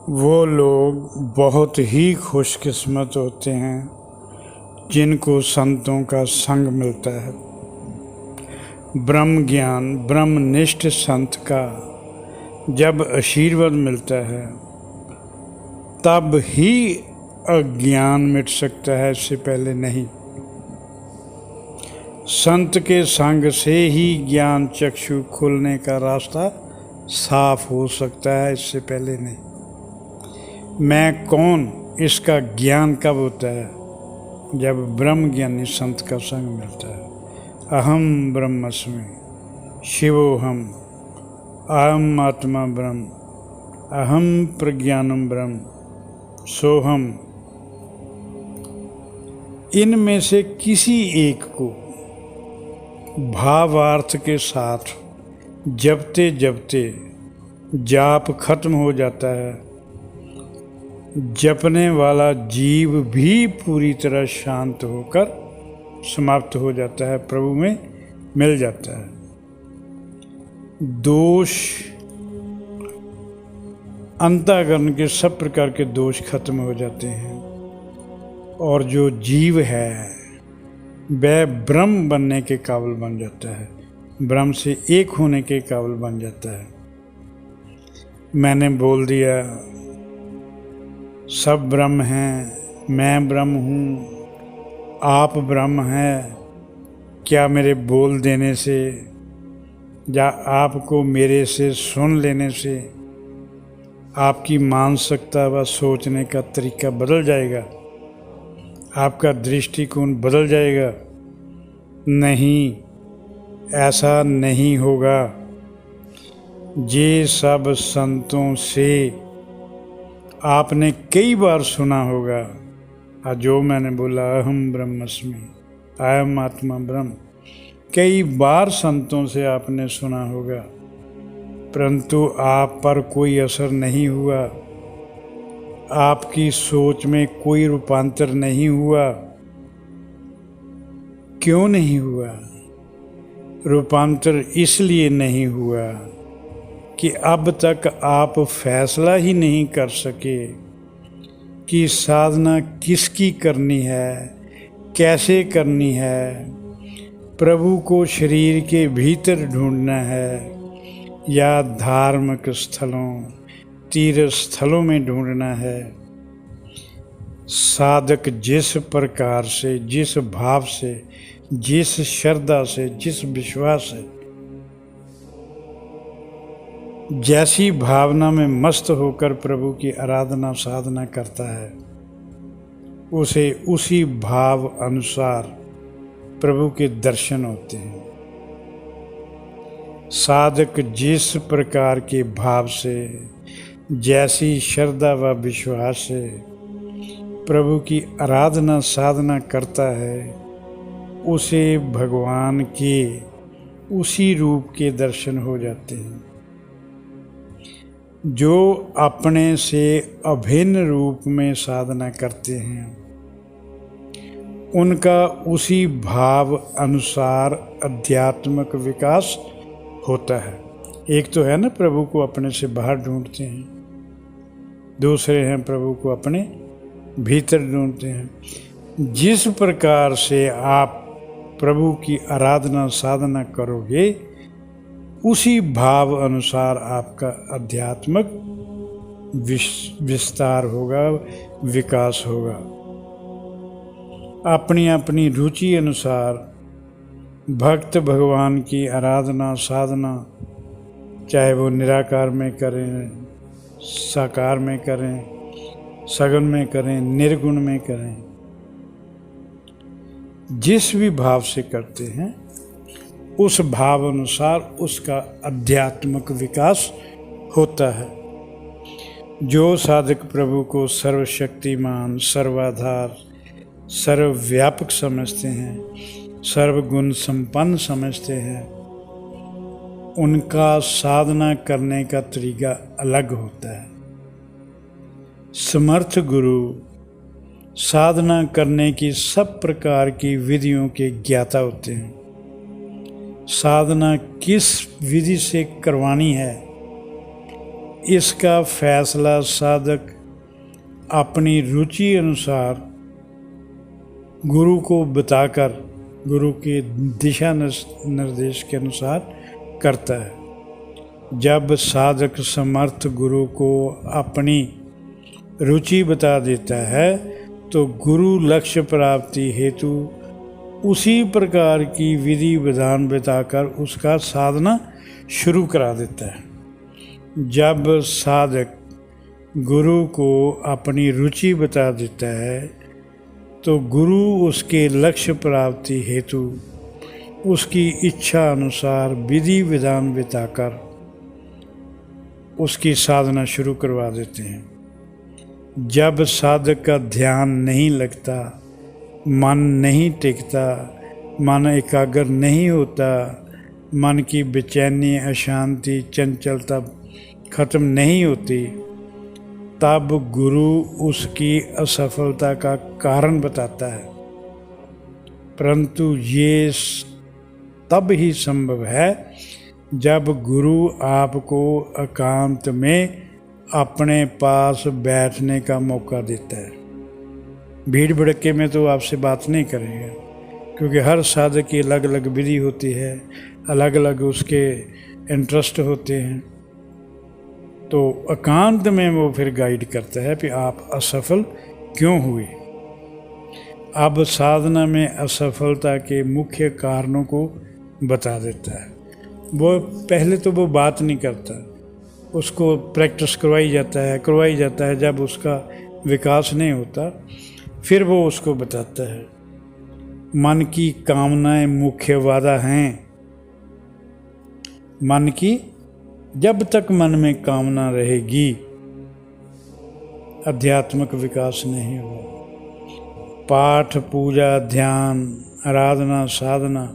वो लोग बहुत ही खुशकिस्मत होते हैं जिनको संतों का संग मिलता है। ब्रह्म ज्ञान ब्रह्मनिष्ठ संत का जब आशीर्वाद मिलता है तब ही अज्ञान मिट सकता है, इससे पहले नहीं। संत के संग से ही ज्ञान चक्षु खुलने का रास्ता साफ हो सकता है, इससे पहले नहीं। मैं कौन, इसका ज्ञान कब होता है? जब ब्रह्म ज्ञानी संत का संग मिलता है। अहम ब्रह्मस्मि शिवोहम, अहम आत्मा ब्रह्म, अहम प्रज्ञानम ब्रह्म, सोहम। इनमें से किसी एक को भावार्थ के साथ जपते जपते जाप खत्म हो जाता है। जपने वाला जीव भी पूरी तरह शांत होकर समाप्त हो जाता है, प्रभु में मिल जाता है। दोष, अंतःकरण के सब प्रकार के दोष खत्म हो जाते हैं और जो जीव है वह ब्रह्म बनने के काबिल बन जाता है, ब्रह्म से एक होने के काबिल बन जाता है। मैंने बोल दिया सब ब्रह्म हैं, मैं ब्रह्म हूँ, आप ब्रह्म हैं। क्या मेरे बोल देने से या आपको मेरे से सुन लेने से आपकी मानसिकता व सोचने का तरीका बदल जाएगा? आपका दृष्टिकोण बदल जाएगा? नहीं, ऐसा नहीं होगा। ये सब संतों से आपने कई बार सुना होगा। और जो मैंने बोला अहम ब्रह्मस्मि, अहम आत्मा ब्रह्म, कई बार संतों से आपने सुना होगा, परंतु आप पर कोई असर नहीं हुआ। आपकी सोच में कोई रूपांतर नहीं हुआ। क्यों नहीं हुआ? रूपांतर इसलिए नहीं हुआ कि अब तक आप फैसला ही नहीं कर सके कि साधना किसकी करनी है, कैसे करनी है। प्रभु को शरीर के भीतर ढूंढना है या धार्मिक स्थलों, तीर्थ स्थलों में ढूंढना है। साधक जिस प्रकार से, जिस भाव से, जिस श्रद्धा से, जिस विश्वास से, जैसी भावना में मस्त होकर प्रभु की आराधना साधना करता है, उसे उसी भाव अनुसार प्रभु के दर्शन होते हैं। साधक जिस प्रकार के भाव से, जैसी श्रद्धा व विश्वास से प्रभु की आराधना साधना करता है, उसे भगवान के उसी रूप के दर्शन हो जाते हैं। जो अपने से अभिन्न रूप में साधना करते हैं, उनका उसी भाव अनुसार आध्यात्मिक विकास होता है। एक तो है ना प्रभु को अपने से बाहर ढूंढते हैं, दूसरे हैं प्रभु को अपने भीतर ढूंढते हैं। जिस प्रकार से आप प्रभु की आराधना साधना करोगे, उसी भाव अनुसार आपका आध्यात्मिक विस्तार होगा, विकास होगा। अपनी अपनी रुचि अनुसार भक्त भगवान की आराधना साधना, चाहे वो निराकार में करें, साकार में करें, सगुण में करें, निर्गुण में करें, जिस भी भाव से करते हैं, उस भाव अनुसार उसका आध्यात्मिक विकास होता है। जो साधक प्रभु को सर्वशक्तिमान, सर्वाधार, सर्वव्यापक समझते हैं, सर्वगुण संपन्न समझते हैं, उनका साधना करने का तरीका अलग होता है। समर्थ गुरु साधना करने की सब प्रकार की विधियों के ज्ञाता होते हैं। साधना किस विधि से करवानी है, इसका फैसला साधक अपनी रुचि अनुसार गुरु को बताकर गुरु के दिशा निर्देश के अनुसार करता है। जब साधक समर्थ गुरु को अपनी रुचि बता देता है तो गुरु लक्ष्य प्राप्ति हेतु उसी प्रकार की विधि विधान बताकर उसका साधना शुरू करा देता है। जब साधक गुरु को अपनी रुचि बता देता है तो गुरु उसके लक्ष्य प्राप्ति हेतु उसकी इच्छा अनुसार विधि विधान बताकर उसकी साधना शुरू करवा देते हैं। जब साधक का ध्यान नहीं लगता, मन नहीं टिकता, मन एकाग्र नहीं होता, मन की बेचैनी अशांति चंचलता खत्म नहीं होती, तब गुरु उसकी असफलता का कारण बताता है। परंतु ये तब ही संभव है जब गुरु आपको एकांत में अपने पास बैठने का मौका देता है। भीड़ भड़के में तो आपसे बात नहीं करेगा, क्योंकि हर साधक की अलग अलग विधि होती है, अलग अलग उसके इंटरेस्ट होते हैं। तो एकांत में वो फिर गाइड करता है कि आप असफल क्यों हुए। अब साधना में असफलता के मुख्य कारणों को बता देता है। वो पहले तो वो बात नहीं करता, उसको प्रैक्टिस करवाई जाता है। जब उसका विकास नहीं होता फिर वो उसको बताता है। मन की कामनाएं मुख्य बाधा हैं। मन की जब तक मन में कामना रहेगी आध्यात्मिक विकास नहीं होगा। पाठ पूजा ध्यान आराधना साधना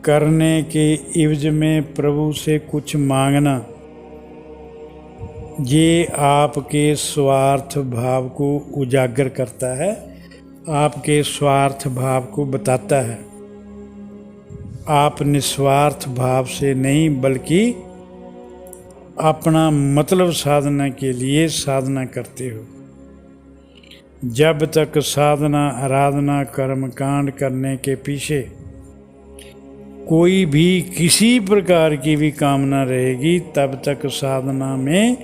करने के इवज में प्रभु से कुछ मांगना, ये आपके स्वार्थ भाव को उजागर करता है, आपके स्वार्थ भाव को बताता है। आप निस्वार्थ भाव से नहीं बल्कि अपना मतलब साधना के लिए साधना करते हो। जब तक साधना आराधना कर्म कांड करने के पीछे कोई भी किसी प्रकार की भी कामना रहेगी, तब तक साधना में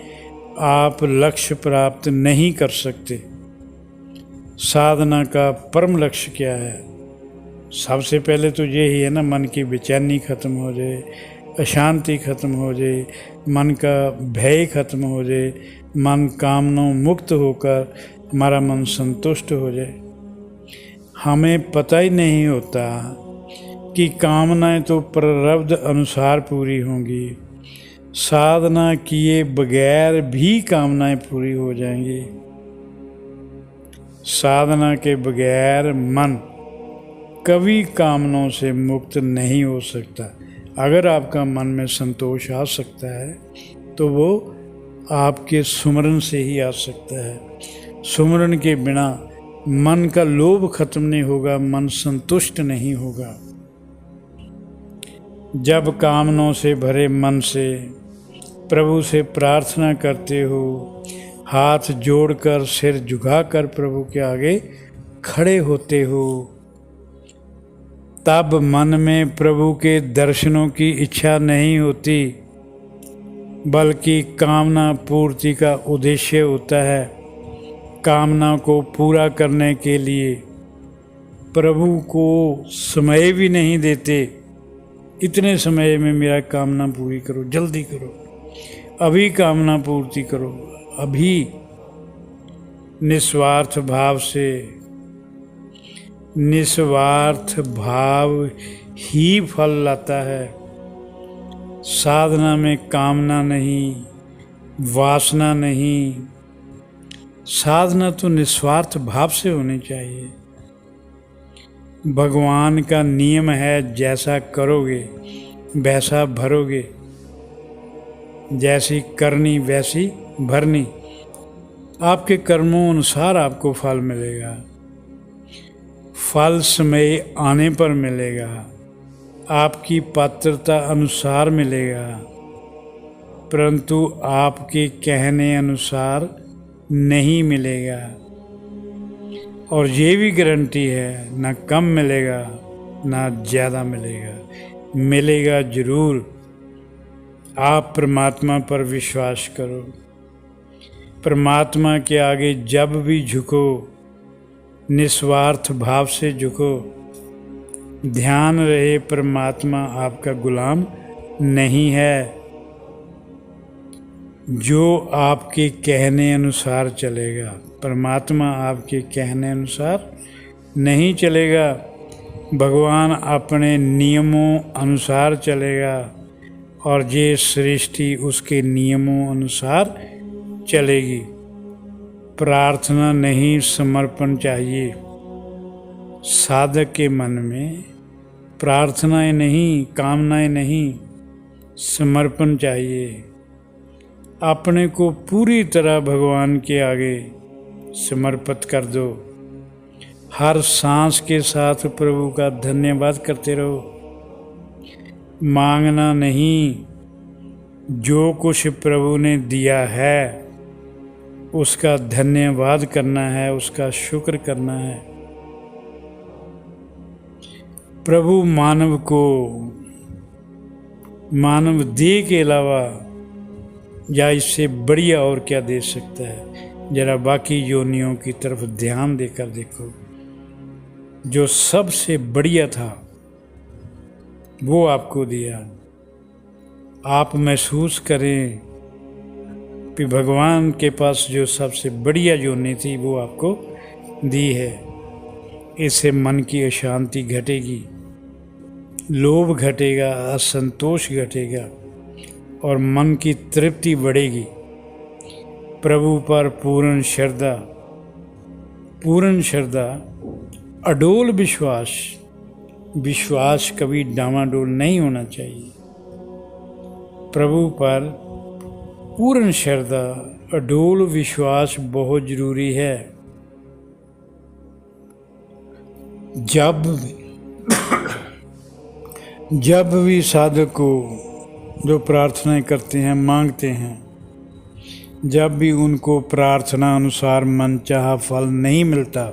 आप लक्ष्य प्राप्त नहीं कर सकते। साधना का परम लक्ष्य क्या है? सबसे पहले तो यही है ना, मन की बेचैनी खत्म हो जाए, अशांति खत्म हो जाए, मन का भय खत्म हो जाए, मन कामनाओं मुक्त होकर हमारा मन संतुष्ट हो जाए। हमें पता ही नहीं होता कि कामनाएं तो प्रारब्ध अनुसार पूरी होंगी, साधना किए बगैर भी कामनाएं पूरी हो जाएंगी। साधना के बगैर मन कभी कामनाओं से मुक्त नहीं हो सकता। अगर आपका मन में संतोष आ सकता है तो वो आपके सुमरन से ही आ सकता है। सुमरन के बिना मन का लोभ खत्म नहीं होगा, मन संतुष्ट नहीं होगा। जब कामनाओं से भरे मन से प्रभु से प्रार्थना करते हो, हाथ जोड़कर सिर झुकाकर प्रभु के आगे खड़े होते हो, तब मन में प्रभु के दर्शनों की इच्छा नहीं होती, बल्कि कामना पूर्ति का उद्देश्य होता है। कामना को पूरा करने के लिए प्रभु को समय भी नहीं देते। इतने समय में मेरा कामना पूरी करो, जल्दी करो, अभी कामना पूर्ति करो, अभी। निस्वार्थ भाव से, निस्वार्थ भाव ही फल लाता है। साधना में कामना नहीं, वासना नहीं। साधना तो निस्वार्थ भाव से होनी चाहिए। भगवान का नियम है, जैसा करोगे वैसा भरोगे, जैसी करनी वैसी भरनी। आपके कर्मों अनुसार आपको फल मिलेगा। फल समय आने पर मिलेगा, आपकी पात्रता अनुसार मिलेगा। परंतु आपके कहने अनुसार नहीं मिलेगा। और ये भी गारंटी है, ना कम मिलेगा ना ज़्यादा मिलेगा, मिलेगा ज़रूर। आप परमात्मा पर विश्वास करो। परमात्मा के आगे जब भी झुको, निस्वार्थ भाव से झुको। ध्यान रहे, परमात्मा आपका गुलाम नहीं है जो आपके कहने अनुसार चलेगा। परमात्मा आपके कहने अनुसार नहीं चलेगा। भगवान अपने नियमों अनुसार चलेगा और ये सृष्टि उसके नियमों अनुसार चलेगी। प्रार्थना नहीं, समर्पण चाहिए। साधक के मन में प्रार्थनाएं नहीं, कामनाएं नहीं, समर्पण चाहिए। अपने को पूरी तरह भगवान के आगे समर्पित कर दो। हर सांस के साथ प्रभु का धन्यवाद करते रहो। मांगना नहीं, जो कुछ प्रभु ने दिया है उसका धन्यवाद करना है, उसका शुक्र करना है। प्रभु मानव देह के अलावा या इससे बढ़िया और क्या दे सकता है। जरा बाकी योनियों की तरफ ध्यान देकर देखो। जो सबसे बढ़िया था वो आपको दिया। आप महसूस करें कि भगवान के पास जो सबसे बढ़िया योनि थी वो आपको दी है। इससे मन की अशांति घटेगी, लोभ घटेगा, असंतोष घटेगा और मन की तृप्ति बढ़ेगी। प्रभु पर पूर्ण श्रद्धा, अडोल विश्वास कभी डामाडोल नहीं होना चाहिए। प्रभु पर पूर्ण श्रद्धा, अडोल विश्वास बहुत जरूरी है। जब भी साधक को जो प्रार्थनाएं करते हैं, मांगते हैं, जब भी उनको प्रार्थना अनुसार मनचाहा फल नहीं मिलता,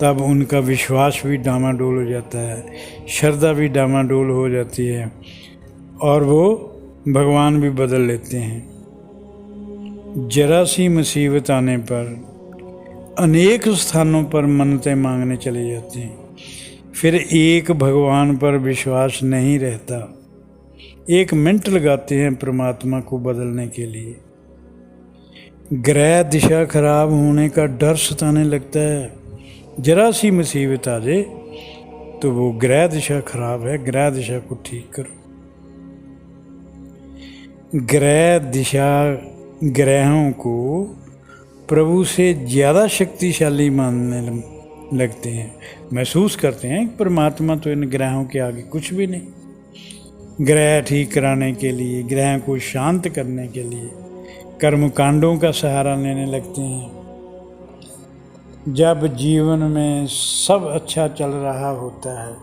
तब उनका विश्वास भी डामाडोल हो जाता है, श्रद्धा भी डामाडोल हो जाती है और वो भगवान भी बदल लेते हैं। जरा सी मुसीबत आने पर अनेक स्थानों पर मन्नतें मांगने चले जाते हैं, फिर एक भगवान पर विश्वास नहीं रहता। 1 मिनट लगाते हैं परमात्मा को बदलने के लिए। ग्रह दिशा खराब होने का डर सताने लगता है। जरा सी मुसीबत आ जाए तो वो ग्रह दिशा खराब है, ग्रह दिशा को ठीक करो। ग्रहों को प्रभु से ज़्यादा शक्तिशाली मानने लगते हैं। महसूस करते हैं कि परमात्मा तो इन ग्रहों के आगे कुछ भी नहीं। ग्रह ठीक कराने के लिए, ग्रह को शांत करने के लिए कर्मकांडों का सहारा लेने लगते हैं। जब जीवन में सब अच्छा चल रहा होता है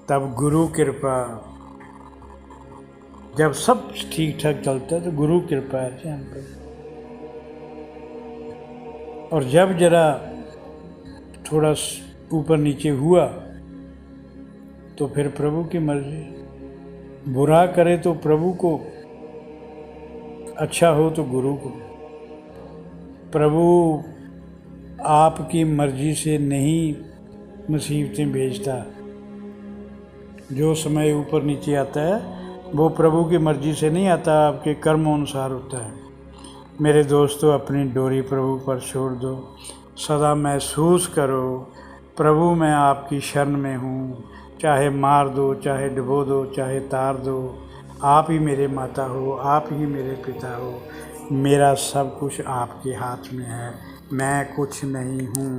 तब गुरु कृपा, जब सब ठीक ठाक चलता है तो गुरु कृपा है हम पे। और जब जरा थोड़ा ऊपर नीचे हुआ तो फिर प्रभु की मर्जी। बुरा करे तो प्रभु को, अच्छा हो तो गुरु को। प्रभु आपकी मर्जी से नहीं मुसीबतें भेजता। जो समय ऊपर नीचे आता है वो प्रभु की मर्जी से नहीं आता, आपके कर्मों अनुसार होता है। मेरे दोस्तों, अपनी डोरी प्रभु पर छोड़ दो। सदा महसूस करो प्रभु मैं आपकी शरण में हूँ। चाहे मार दो, चाहे डुबो दो, चाहे तार दो, आप ही मेरे माता हो, आप ही मेरे पिता हो। मेरा सब कुछ आपके हाथ में है, मैं कुछ नहीं हूँ।